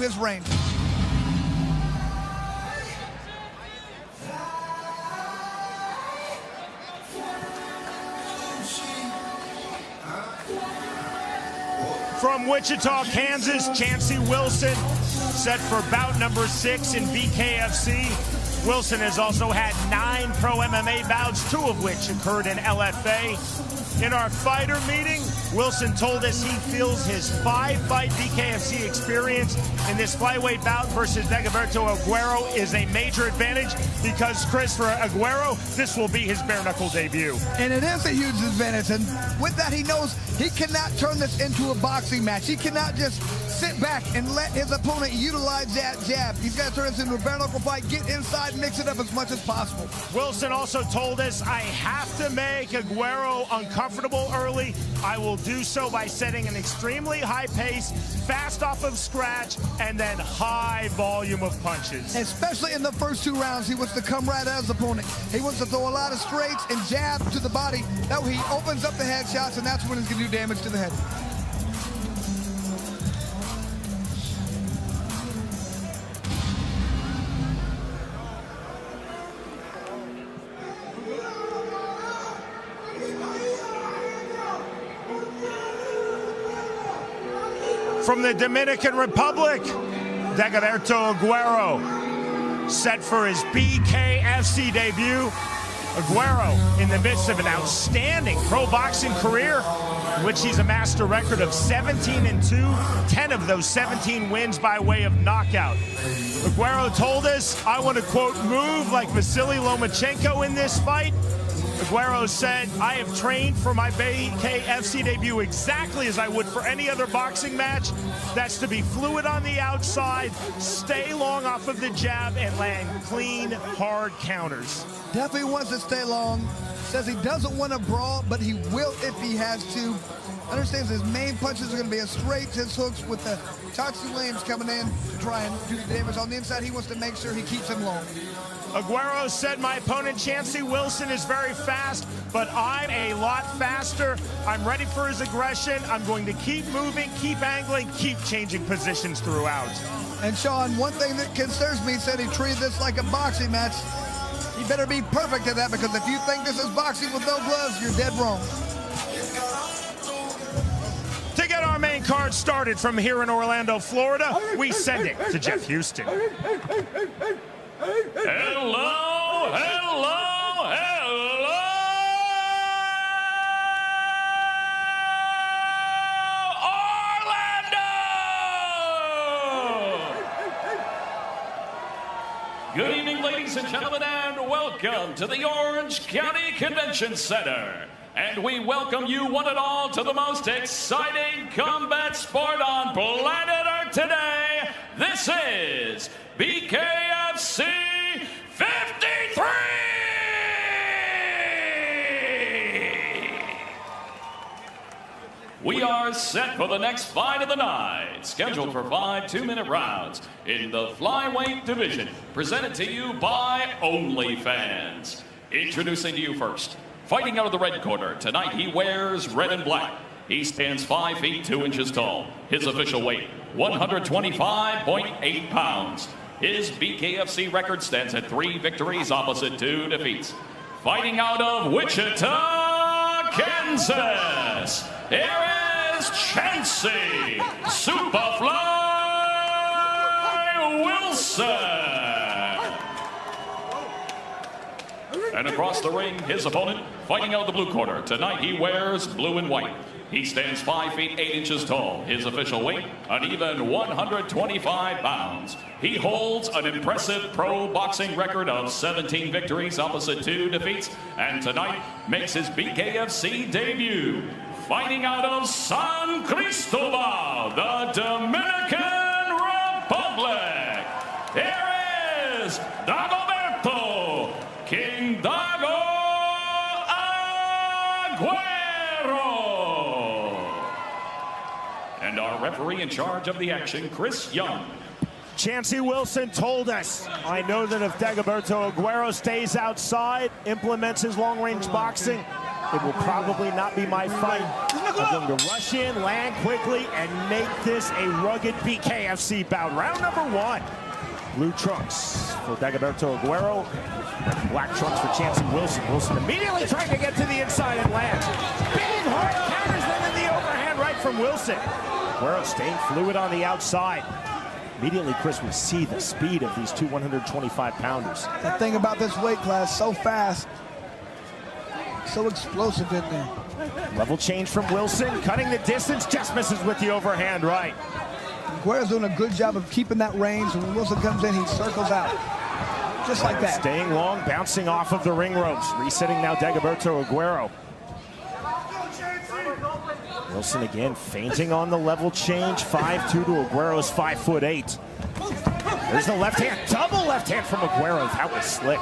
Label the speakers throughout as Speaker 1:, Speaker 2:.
Speaker 1: his reign.
Speaker 2: From Wichita, Kansas, Chancey Wilson, set for bout number 6 in BKFC. Wilson has also had 9 pro MMA bouts, 2 of which occurred in LFA. In our fighter meeting, Wilson told us he feels his 5-fight BKFC experience in this flyweight bout versus Dagoberto Aguero is a major advantage because, Chris, for Aguero, this will be his bare-knuckle debut.
Speaker 1: And it is a huge advantage, and with that he knows he cannot turn this into a boxing match. He cannot just sit back and let his opponent utilize that jab. He's got to turn this into a bare-knuckle fight, get inside, mix it up as much as possible.
Speaker 2: Wilson also told us, I have to make Aguero uncomfortable early. I will do so by setting an extremely high pace, fast off of scratch, and then high volume of punches.
Speaker 1: Especially in the first 2 rounds, he wants to come right at his opponent. He wants to throw a lot of straights and jab to the body. That way he opens up the headshots, and that's when he's going to do damage to the head.
Speaker 2: From the Dominican Republic, Dagoberto Aguero, set for his BKFC debut. Aguero in the midst of an outstanding pro boxing career, in which he's amassed a record of 17-2, 10 of those 17 wins by way of knockout. Aguero told us, I want to, quote, move like Vasily Lomachenko in this fight. Aguero said, I have trained for my BKFC debut exactly as I would for any other boxing match. That's to be fluid on the outside, stay long off of the jab, and land clean, hard counters.
Speaker 1: Definitely wants to stay long. Says he doesn't want to brawl, but he will if he has to. Understands his main punches are going to be his straights, his hooks, with the Chancey lanes coming in to try and do the damage. On the inside, he wants to make sure he keeps him long.
Speaker 2: Aguero said, my opponent, Chancey Wilson, is very fast, but I'm a lot faster. I'm ready for his aggression. I'm going to keep moving, keep angling, keep changing positions throughout.
Speaker 1: And Sean, one thing that concerns me, said he treated this like a boxing match. He better be perfect at that, because if you think this is boxing with no gloves, you're dead wrong.
Speaker 2: To get our main card started from here in Orlando, Florida, we send it to Jeff Houston.
Speaker 3: Hello, hello, hello, Orlando! Good evening, ladies and gentlemen, and welcome to the Orange County Convention Center. And we welcome you one and all to the most exciting combat sport on planet Earth today. This is BKFC 53! We are set for the next fight of the night, scheduled for 5 2-minute rounds in the flyweight division, presented to you by OnlyFans. Introducing to you first, fighting out of the red corner, tonight he wears red and black. He stands 5 feet 2 inches tall. His official weight, 125.8 pounds. His BKFC record stands at 3 victories opposite 2 defeats. Fighting out of Wichita, Kansas, here is Chancey Superfly Wilson. And across the ring, his opponent, fighting out of the blue corner. Tonight he wears blue and white. He stands 5 feet 8 inches tall. His official weight, an even 125 pounds. He holds an impressive pro boxing record of 17 victories opposite 2 defeats. And tonight makes his BKFC debut. Fighting out of San Cristobal, the Dominican Republic. Here is Dagoberto King Dago Agüero. And our referee in charge of the action, Chris Young.
Speaker 2: Chancey Wilson told us, I know that if Dagoberto Aguero stays outside, implements his long-range boxing, It will probably not be my fight. I'm going to rush in, land quickly, and make this a rugged BKFC bout. Round number 1. Blue trunks for Dagoberto Aguero. Black trunks for Chancey Wilson. Wilson immediately trying to get to the inside and land. Big hard counters, then in the overhand right from Wilson. Aguero staying fluid on the outside. Immediately, Chris, we see the speed of these two 125-pounders.
Speaker 1: The thing about this weight class, so fast, so explosive in there.
Speaker 2: Level change from Wilson, cutting the distance, just misses with the overhand right.
Speaker 1: Aguero's doing a good job of keeping that range. When Wilson comes in, he circles out. Just like that.
Speaker 2: Staying long, bouncing off of the ring ropes. Resetting now Dagoberto Aguero. Wilson again feinting on the level change. 5'2" to Aguero's 5'8". There's the left hand, double left hand from Aguero. That was slick.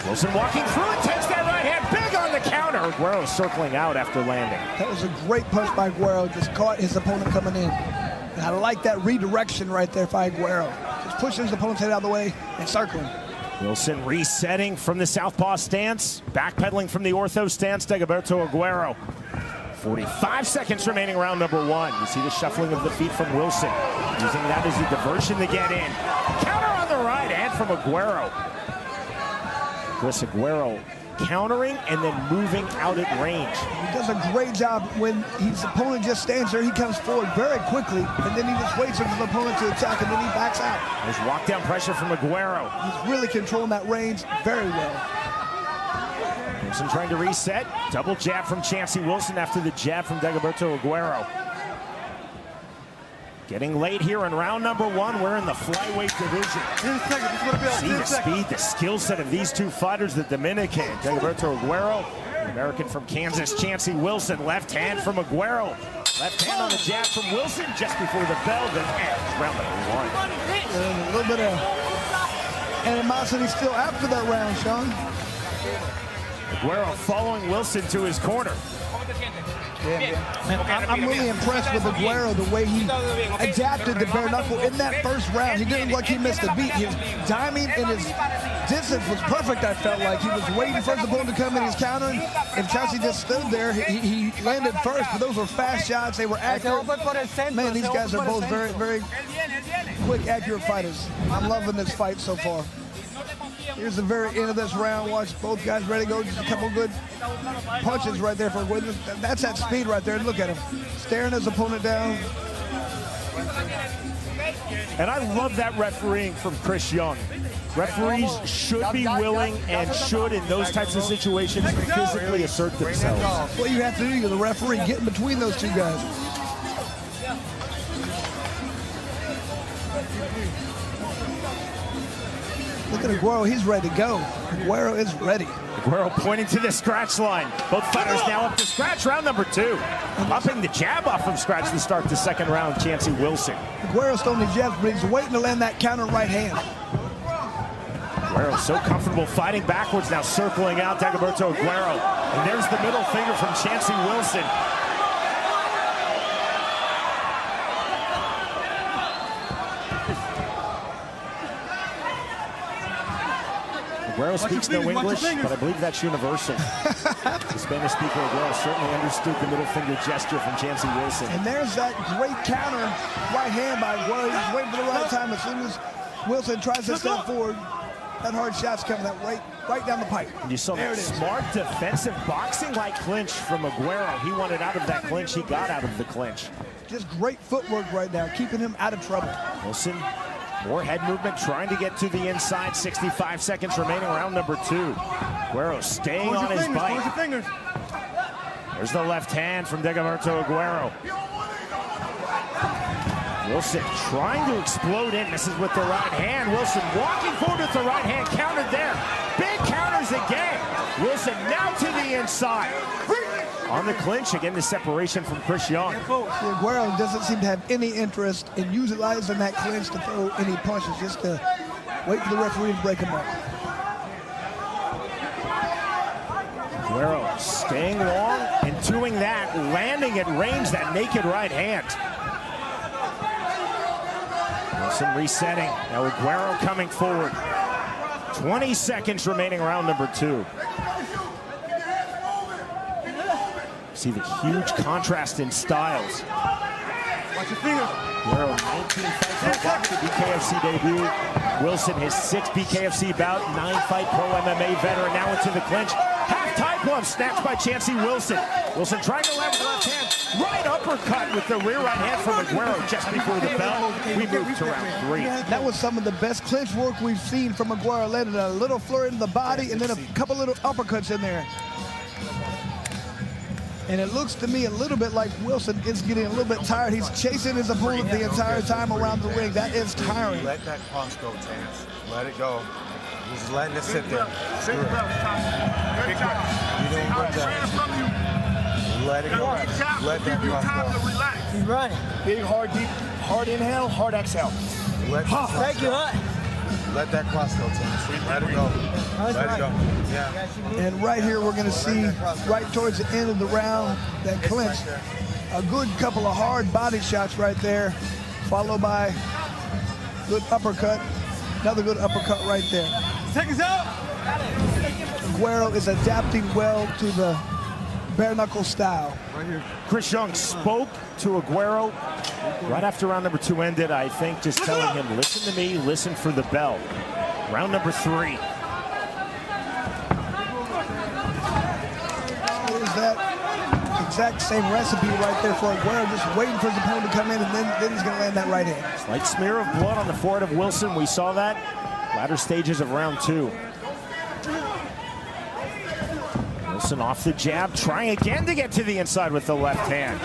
Speaker 2: Wilson walking through it, takes that right hand, big on the counter. Aguero circling out after landing.
Speaker 1: That was a great punch by Aguero, just caught his opponent coming in. And I like that redirection right there by Aguero. Just pushing his opponent's head out of the way and circling.
Speaker 2: Wilson resetting from the southpaw stance, backpedaling from the ortho stance, Dagoberto Aguero. 45 seconds remaining, round number 1. You see the shuffling of the feet from Wilson, using that as a diversion to get in. Counter on the right hand from Aguero. Chris Aguero countering and then moving out at range.
Speaker 1: He does a great job when his opponent just stands there. He comes forward very quickly, and then he just waits for his opponent to attack, and then he backs out.
Speaker 2: There's walk-down pressure from Aguero.
Speaker 1: He's really controlling that range very well.
Speaker 2: Wilson trying to reset. Double jab from Chancey Wilson after the jab from Dagoberto Aguero. Getting late here in round number 1. We're in the flyweight division. See the speed, the skill set of these two fighters, the Dominican, Dagoberto Aguero, the American from Kansas, Chancey Wilson. Left hand from Aguero. Left hand on the jab from Wilson just before the bell, then round number 1.
Speaker 1: A little bit of animosity still after that round, Sean.
Speaker 2: Aguero following Wilson to his corner.
Speaker 1: I'm really impressed with Aguero, the way he adapted to bare knuckle in that first round. He didn't look like he missed a beat. His timing and his distance was perfect, I felt like. He was waiting for his opponent to come in, he's countering, and Chancey just stood there. He landed first, but those were fast shots. They were accurate. Man, these guys are both very, very quick, accurate fighters. I'm loving this fight so far. Here's the very end of this round. Watch both guys ready to go. Just a couple good punches right there for Aguero. That's that speed right there. Look at him staring his opponent down.
Speaker 2: And I love that refereeing from Chris Young. Referees should be willing and should, in those types of situations, physically assert themselves.
Speaker 1: What you have to do, you're the referee, get in between those two guys. Look at Aguero, he's ready to go. Aguero is ready.
Speaker 2: Aguero pointing to the scratch line. Both fighters now up to scratch, round number 2. Upping the jab off from scratch to start the second round, Chancey Wilson.
Speaker 1: Aguero's throwing the jabs, but he's waiting to land that counter right hand.
Speaker 2: Aguero so comfortable fighting backwards, now circling out Dagoberto Aguero. And there's the middle finger from Chancey Wilson. Aguero speaks no English, but I believe that's universal. The Spanish speaker Aguero certainly understood the middle finger gesture from Chancey Wilson.
Speaker 1: And there's that great counter right hand by Aguero. He's waiting for the right time. As soon as Wilson tries to step forward, that hard shot's coming that right down the pipe.
Speaker 2: And you saw that smart defensive boxing-like clinch from Aguero. He wanted out of that clinch. He got out of the clinch.
Speaker 1: Just great footwork right now, keeping him out of trouble.
Speaker 2: Wilson, more head movement, trying to get to the inside. 65 seconds remaining, round number 2. Aguero staying on his bike. There's the left hand from Dagoberto Aguero. Wilson trying to explode in, misses with the right hand. Wilson walking forward with the right hand, countered there. Big counters again. Wilson now to the inside. On the clinch, again the separation from Chris Young.
Speaker 1: Aguero doesn't seem to have any interest in utilizing that clinch to throw any punches, just to wait for the referee to break him up.
Speaker 2: Aguero staying long and doing that, landing at range, that naked right hand. Wilson resetting. Now Aguero coming forward. 20 seconds remaining, round number 2. See the huge contrast in styles.
Speaker 4: Watch your fingers.
Speaker 2: Aguero, 19 fights pro boxing, BKFC debut. Wilson, his 6th BKFC bout, 9-fight pro MMA veteran, now into the clinch. Half-time glove snatched by Chancey Wilson. Wilson trying to land with the left hand. Right uppercut with the rear right hand from Aguero just before the bell. We moved to round 3.
Speaker 1: That was some of the best clinch work we've seen from Aguero. Landed a little flurry to the body and then a couple little uppercuts in there. And it looks to me a little bit like Wilson is getting a little bit tired. He's chasing his opponent the entire time around the ring. That is tiring.
Speaker 4: Let that cross go, Chance. Let it go. He's letting it sit there.
Speaker 5: Sit down. Good job.
Speaker 4: You're doing good job. Let it go. Let that cross go.
Speaker 5: Relax.
Speaker 6: He's running.
Speaker 5: Big, hard, deep, hard inhale, hard exhale.
Speaker 6: Thank you, huh?
Speaker 4: Let that cross go, Chance. Let it go. Let it go. Yeah.
Speaker 1: And right here, we're going to see, right towards the end of the round, that clinch, a good couple of hard body shots right there, followed by good uppercut, another good uppercut right there.
Speaker 5: Take us out.
Speaker 1: Aguero is adapting well to the bare knuckle style.
Speaker 2: Chris Young spoke to Aguero right after round number 2 ended, I think, just telling him, listen to me, listen for the bell. Round number 3.
Speaker 1: There's that exact same recipe right there for Aguero, just waiting for his opponent to come in, and then he's going to land that right hand.
Speaker 2: Slight smear of blood on the forehead of Wilson. We saw that latter stages of round 2. Wilson off the jab, trying again to get to the inside with the left hand.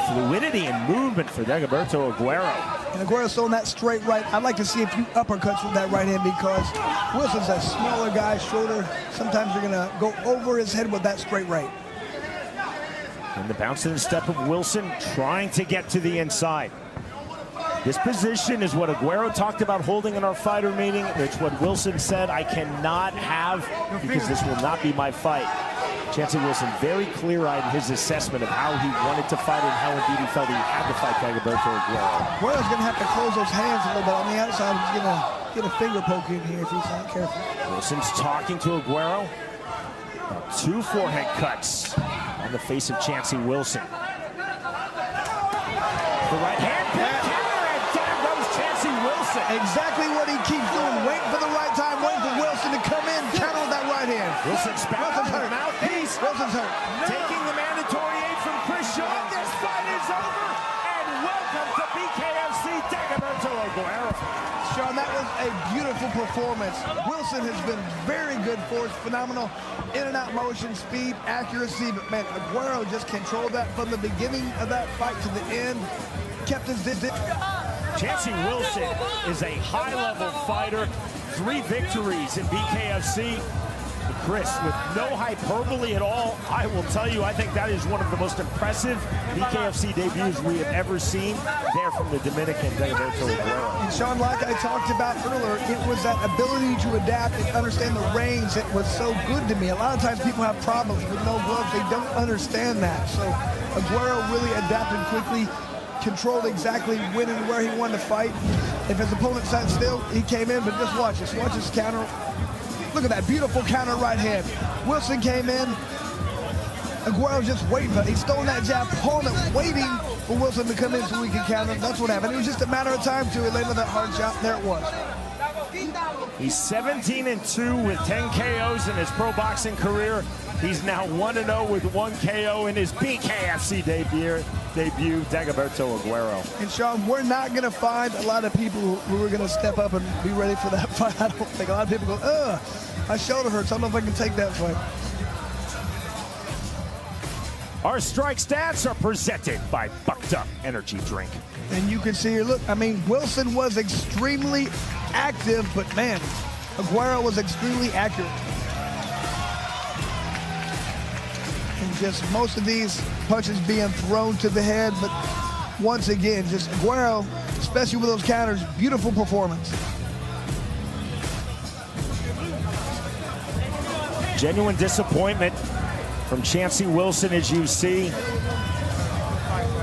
Speaker 2: Fluidity and movement for Dagoberto Aguero.
Speaker 1: And Aguero's throwing that straight right. I'd like to see a few uppercuts with that right hand because Wilson's a smaller guy, shorter. Sometimes you're going to go over his head with that straight right.
Speaker 2: And the bounce and step of Wilson trying to get to the inside. This position is what Aguero talked about holding in our fighter meeting. It's what Wilson said, I cannot have because this will not be my fight. Chancey Wilson very clear-eyed in his assessment of how he wanted to fight and how indeed he felt he had to fight Dagoberto Aguero.
Speaker 1: Aguero's going to have to close those hands a little bit. On the outside, he's going to get a finger poke in here if he's not careful.
Speaker 2: Wilson's talking to Aguero. 2 forehead cuts on the face of Chancey Wilson. The right hand pick, and down goes Chancey Wilson.
Speaker 1: Exactly what he keeps doing, waiting for the right time, waiting for Wilson to come in, counter with that right hand.
Speaker 2: Wilson's spouting the mouthpiece.
Speaker 1: Wilson's hurt.
Speaker 2: Taking the mandatory aid from Chris Young. This fight is over, and welcome to BKFC Dagoberto Aguero.
Speaker 1: Sean, that was a beautiful performance. Wilson has been very good for us, phenomenal in and out motion, speed, accuracy, but man, Aguero just controlled that from the beginning of that fight to the end, kept his distance.
Speaker 2: Chancey Wilson is a high-level fighter, 3 victories in BKFC. Chris, with no hyperbole at all, I will tell you, I think that is one of the most impressive BKFC debuts we have ever seen there from the Dominican Dagoberto Aguero.
Speaker 1: And Sean, like I talked about earlier, it was that ability to adapt and understand the range that was so good to me. A lot of times people have problems with no gloves. They don't understand that. So Aguero really adapted quickly, controlled exactly when and where he wanted to fight. If his opponent sat still, he came in, but just watch this. Watch his counter. Look at that beautiful counter right hand. Wilson came in. Aguero just waiting for it. He's throwing that jab, pulling it, waiting for Wilson to come in so we can counter him. That's what happened. It was just a matter of time too. He landed that hard shot. There it was.
Speaker 2: He's 17-2 with 10 KOs in his pro boxing career. He's now 1-0 with 1 KO in his BKFC debut, Dagoberto Aguero.
Speaker 1: And Sean, we're not going to find a lot of people who are going to step up and be ready for that fight. I don't think a lot of people go, ugh, my shoulder hurts. I don't know if I can take that fight.
Speaker 2: Our strike stats are presented by Bucked Up Energy Drink.
Speaker 1: And you can see here, look, I mean, Wilson was extremely active, but man, Aguero was extremely accurate. And just most of these punches being thrown to the head, but once again, just Aguero, especially with those counters, beautiful performance.
Speaker 2: Genuine disappointment from Chancey Wilson, as you see.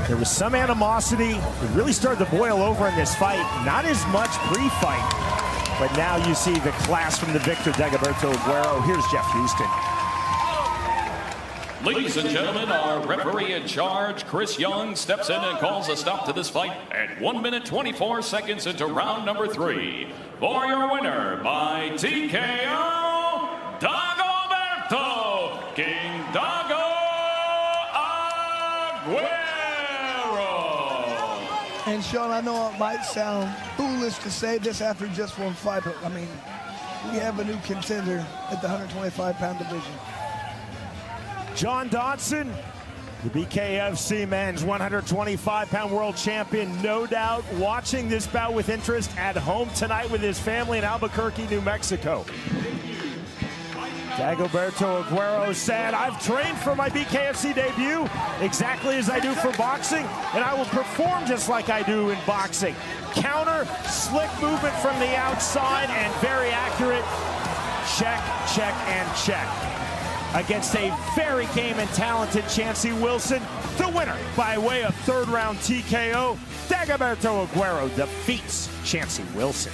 Speaker 2: There was some animosity. It really started to boil over in this fight. Not as much pre-fight, but now you see the class from the victor, Dagoberto Aguero. Here's Jeff Houston.
Speaker 3: Ladies and gentlemen, our referee in charge, Chris Young, steps in and calls a stop to this fight at 1 minute 24 seconds into round number 3. For your winner by TKO, Dagoberto King Dago Aguero.
Speaker 1: And Sean, I know it might sound foolish to say this after just one fight, but I mean, we have a new contender at the 125-pound division.
Speaker 2: John Dodson, the BKFC men's 125-pound world champion, no doubt watching this bout with interest at home tonight with his family in Albuquerque, New Mexico. Dagoberto Aguero said, "I've trained for my BKFC debut exactly as I do for boxing, and I will perform just like I do in boxing. Counter, slick movement from the outside, and very accurate. Check, check, and check." Against a very game and talented Chancey Wilson, the winner by way of third round TKO, Dagoberto Aguero defeats Chancey Wilson.